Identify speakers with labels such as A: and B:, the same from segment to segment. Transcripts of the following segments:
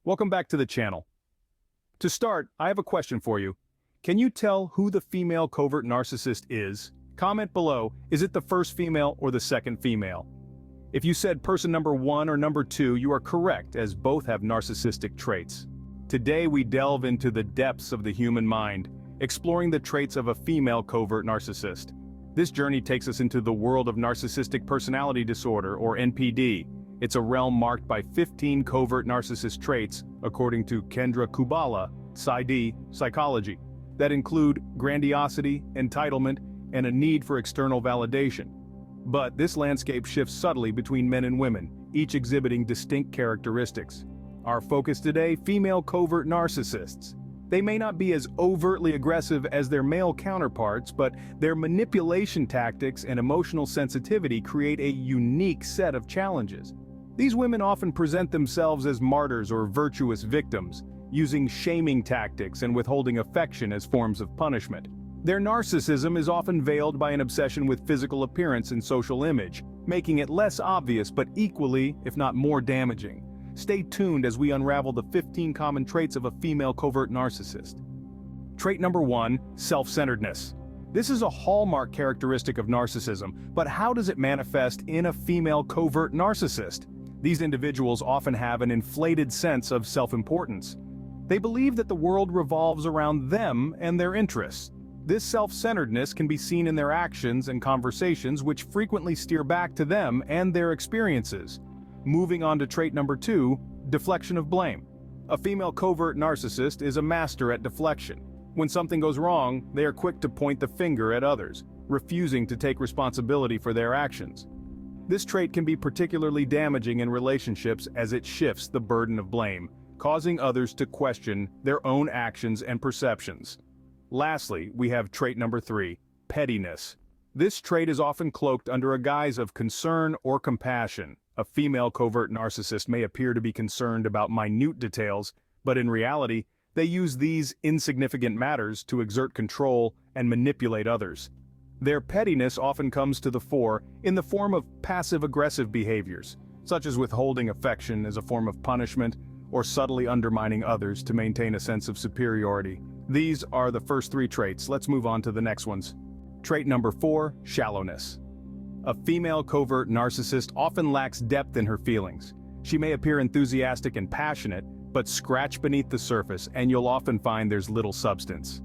A: Welcome back to the channel. To start, I have a question for you. Can you tell who the female covert narcissist is? Comment below, is it the first female or the second female? If you said person number 1 or number 2, you are correct, as both have narcissistic traits. Today we delve into the depths of the human mind, exploring the traits of a female covert narcissist. This journey takes us into the world of narcissistic personality disorder, or NPD. It's a realm marked by 15 covert narcissist traits, according to Kendra Kubala, PsyD, Psychology, that include grandiosity, entitlement, and a need for external validation. But this landscape shifts subtly between men and women, each exhibiting distinct characteristics. Our focus today: female covert narcissists. They may not be as overtly aggressive as their male counterparts, but their manipulation tactics and emotional sensitivity create a unique set of challenges. These women often present themselves as martyrs or virtuous victims, using shaming tactics and withholding affection as forms of punishment. Their narcissism is often veiled by an obsession with physical appearance and social image, making it less obvious but equally, if not more damaging. Stay tuned as we unravel the 15 common traits of a female covert narcissist. Trait number 1, self-centeredness. This is a hallmark characteristic of narcissism, but how does it manifest in a female covert narcissist? These individuals often have an inflated sense of self-importance. They believe that the world revolves around them and their interests. This self-centeredness can be seen in their actions and conversations, which frequently steer back to them and their experiences. Moving on to trait number 2, deflection of blame. A female covert narcissist is a master at deflection. When something goes wrong, they are quick to point the finger at others, refusing to take responsibility for their actions. This trait can be particularly damaging in relationships as it shifts the burden of blame, causing others to question their own actions and perceptions. Lastly, we have trait number 3, pettiness. This trait is often cloaked under a guise of concern or compassion. A female covert narcissist may appear to be concerned about minute details, but in reality, they use these insignificant matters to exert control and manipulate others. Their pettiness often comes to the fore in the form of passive-aggressive behaviors, such as withholding affection as a form of punishment or subtly undermining others to maintain a sense of superiority. These are the first 3 traits. Let's move on to the next ones. Trait number 4, shallowness. A female covert narcissist often lacks depth in her feelings. She may appear enthusiastic and passionate, but scratch beneath the surface and you'll often find there's little substance.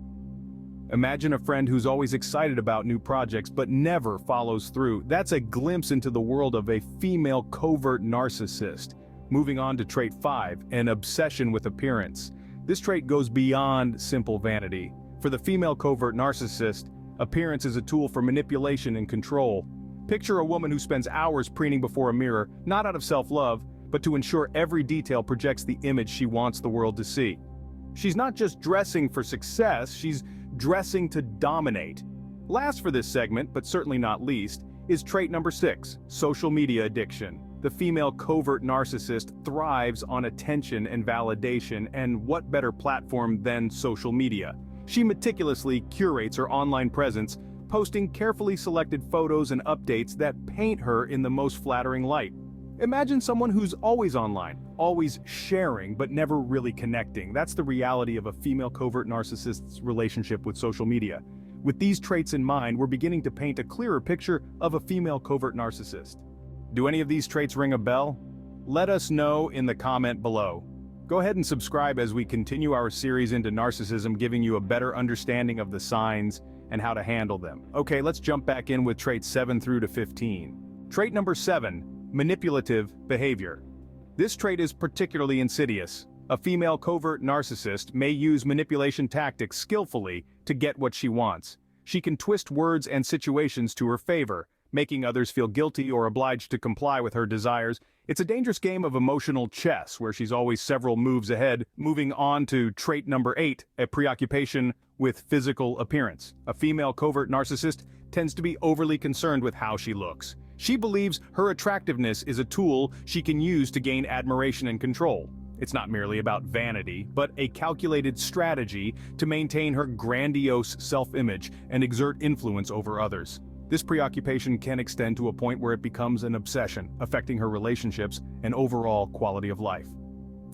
A: Imagine a friend who's always excited about new projects but never follows through. That's a glimpse into the world of a female covert narcissist. Moving on to trait 5, an obsession with appearance. This trait goes beyond simple vanity. For the female covert narcissist, appearance is a tool for manipulation and control. Picture a woman who spends hours preening before a mirror, not out of self-love, but to ensure every detail projects the image she wants the world to see. She's not just dressing for success, she's dressing to dominate. Last for this segment, but certainly not least, is trait number 6, social media addiction. The female covert narcissist thrives on attention and validation, and what better platform than social media? She meticulously curates her online presence, posting carefully selected photos and updates that paint her in the most flattering light. Imagine someone who's always online, always sharing but never really connecting. That's the reality of a female covert narcissist's relationship with social media. With these traits in mind, we're beginning to paint a clearer picture of a female covert narcissist. Do any of these traits ring a bell? Let us know in the comment below. Go ahead and subscribe as we continue our series into narcissism, giving you a better understanding of the signs and how to handle them. Okay, let's jump back in with traits 7 through to 15. Trait number 7. Manipulative behavior. This trait is particularly insidious. A female covert narcissist may use manipulation tactics skillfully to get what she wants. She can twist words and situations to her favor, making others feel guilty or obliged to comply with her desires. It's a dangerous game of emotional chess where she's always several moves ahead. Moving on to trait number 8, a preoccupation with physical appearance. A female covert narcissist tends to be overly concerned with how she looks. She believes her attractiveness is a tool she can use to gain admiration and control. It's not merely about vanity, but a calculated strategy to maintain her grandiose self-image and exert influence over others. This preoccupation can extend to a point where it becomes an obsession, affecting her relationships and overall quality of life.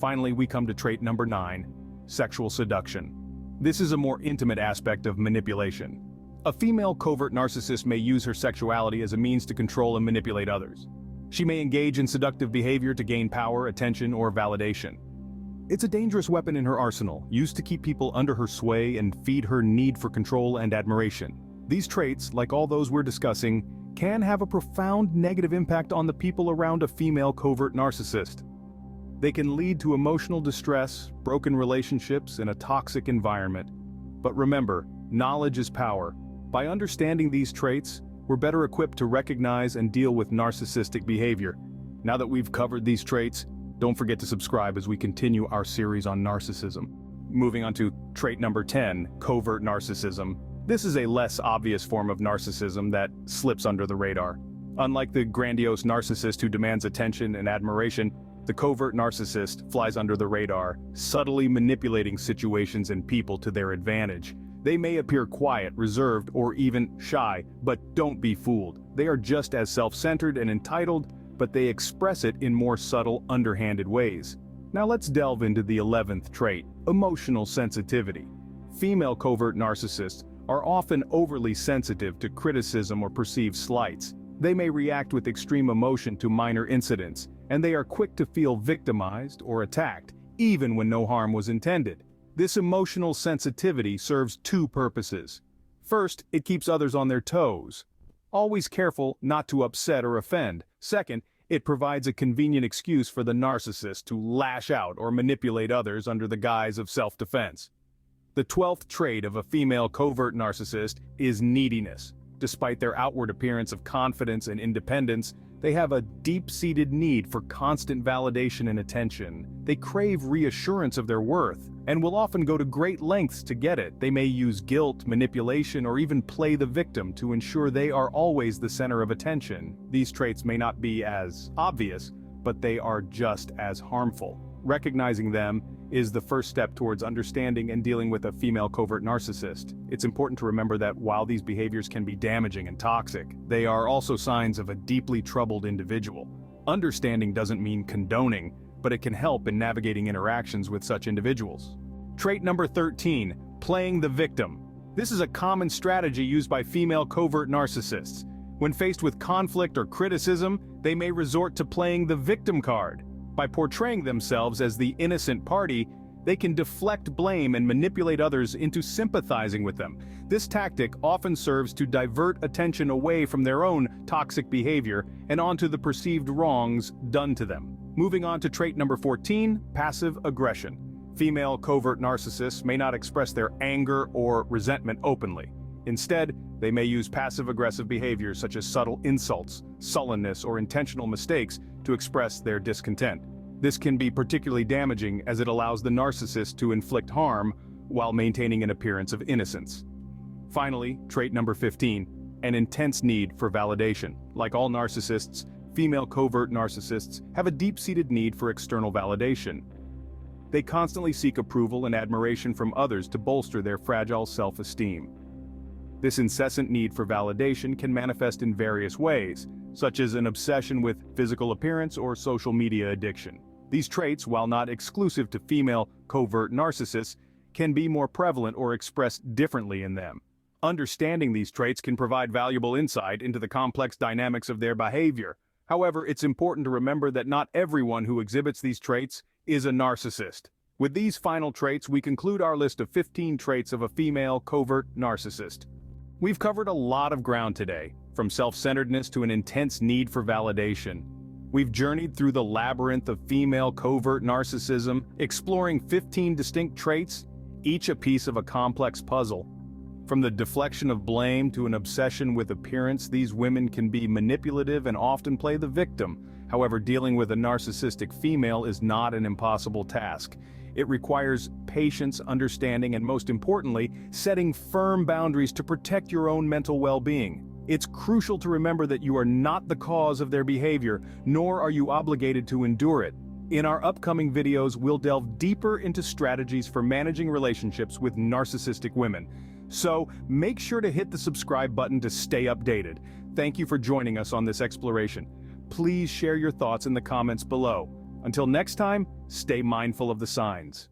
A: Finally, we come to trait number 9, sexual seduction. This is a more intimate aspect of manipulation. A female covert narcissist may use her sexuality as a means to control and manipulate others. She may engage in seductive behavior to gain power, attention, or validation. It's a dangerous weapon in her arsenal, used to keep people under her sway and feed her need for control and admiration. These traits, like all those we're discussing, can have a profound negative impact on the people around a female covert narcissist. They can lead to emotional distress, broken relationships, and a toxic environment. But remember, knowledge is power. By understanding these traits, we're better equipped to recognize and deal with narcissistic behavior. Now that we've covered these traits, don't forget to subscribe as we continue our series on narcissism. Moving on to trait number 10, covert narcissism. This is a less obvious form of narcissism that slips under the radar. Unlike the grandiose narcissist who demands attention and admiration, the covert narcissist flies under the radar, subtly manipulating situations and people to their advantage. They may appear quiet, reserved, or even shy, but don't be fooled. They are just as self-centered and entitled, but they express it in more subtle, underhanded ways. Now let's delve into the 11th trait, emotional sensitivity. Female covert narcissists are often overly sensitive to criticism or perceived slights. They may react with extreme emotion to minor incidents, and they are quick to feel victimized or attacked, even when no harm was intended. This emotional sensitivity serves two purposes. First, it keeps others on their toes, always careful not to upset or offend. Second, it provides a convenient excuse for the narcissist to lash out or manipulate others under the guise of self-defense. The 12th trait of a female covert narcissist is neediness. Despite their outward appearance of confidence and independence, they have a deep-seated need for constant validation and attention. They crave reassurance of their worth, and will often go to great lengths to get it. They may use guilt, manipulation, or even play the victim to ensure they are always the center of attention. These traits may not be as obvious, but they are just as harmful. Recognizing them is the first step towards understanding and dealing with a female covert narcissist. It's important to remember that while these behaviors can be damaging and toxic, they are also signs of a deeply troubled individual. Understanding doesn't mean condoning, but it can help in navigating interactions with such individuals. Trait number 13, playing the victim. This is a common strategy used by female covert narcissists. When faced with conflict or criticism, they may resort to playing the victim card. By portraying themselves as the innocent party, they can deflect blame and manipulate others into sympathizing with them. This tactic often serves to divert attention away from their own toxic behavior and onto the perceived wrongs done to them. Moving on to trait number 14, passive aggression. Female covert narcissists may not express their anger or resentment openly. Instead, they may use passive-aggressive behaviors such as subtle insults, sullenness, or intentional mistakes to express their discontent. This can be particularly damaging as it allows the narcissist to inflict harm while maintaining an appearance of innocence. Finally, trait number 15, an intense need for validation. Like all narcissists, female covert narcissists have a deep-seated need for external validation. They constantly seek approval and admiration from others to bolster their fragile self-esteem. This incessant need for validation can manifest in various ways, such as an obsession with physical appearance or social media addiction. These traits, while not exclusive to female covert narcissists, can be more prevalent or expressed differently in them. Understanding these traits can provide valuable insight into the complex dynamics of their behavior. However, it's important to remember that not everyone who exhibits these traits is a narcissist. With these final traits, we conclude our list of 15 traits of a female covert narcissist. We've covered a lot of ground today, from self-centeredness to an intense need for validation. We've journeyed through the labyrinth of female covert narcissism, exploring 15 distinct traits, each a piece of a complex puzzle. From the deflection of blame to an obsession with appearance, these women can be manipulative and often play the victim. However, dealing with a narcissistic female is not an impossible task. It requires patience, understanding, and most importantly, setting firm boundaries to protect your own mental well-being. It's crucial to remember that you are not the cause of their behavior, nor are you obligated to endure it. In our upcoming videos, we'll delve deeper into strategies for managing relationships with narcissistic women. So, make sure to hit the subscribe button to stay updated. Thank you for joining us on this exploration. Please share your thoughts in the comments below. Until next time, stay mindful of the signs.